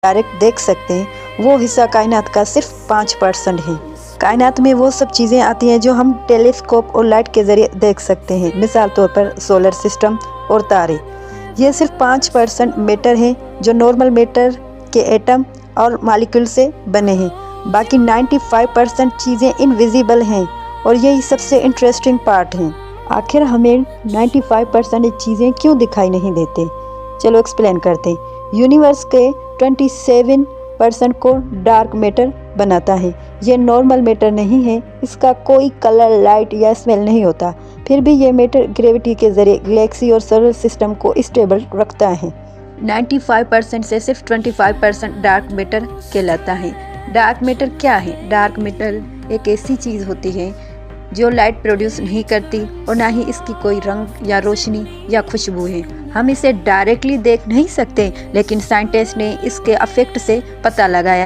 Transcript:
Direct देख सकते हैं वो हिस्सा कायनात का सिर्फ 5% है। कायनात में वो सब चीज़ें आती हैं जो हम टेलीस्कोप और लाइट के ज़रिए देख सकते हैं, मिसाल तौर पर सोलर सिस्टम और तारे। ये सिर्फ 5% मैटर है जो नॉर्मल मैटर के एटम और मॉलिक्यूल से बने हैं। बाकी 95% चीज़ें इनविजिबल हैं और यही सबसे इंटरेस्टिंग पार्ट है। आखिर हमें 95% चीज़ें क्यों दिखाई नहीं देते? चलो एक्सप्लेन करते हैं। यूनिवर्स के 27% को डार्क मैटर बनाता है। ये नॉर्मल मैटर नहीं है, इसका कोई कलर, लाइट या स्मेल नहीं होता। फिर भी ये मैटर ग्रेविटी के ज़रिए गैलेक्सी और सोलर सिस्टम को स्टेबल रखता है। 95% से सिर्फ 25% डार्क मैटर कहलाता है। डार्क मैटर क्या है? डार्क मैटर एक ऐसी चीज़ होती है जो लाइट प्रोड्यूस नहीं करती और ना ही इसकी कोई रंग या रोशनी या खुशबू है। हम इसे डायरेक्टली देख नहीं सकते, लेकिन साइंटिस्ट ने इसके इफेक्ट से पता लगाया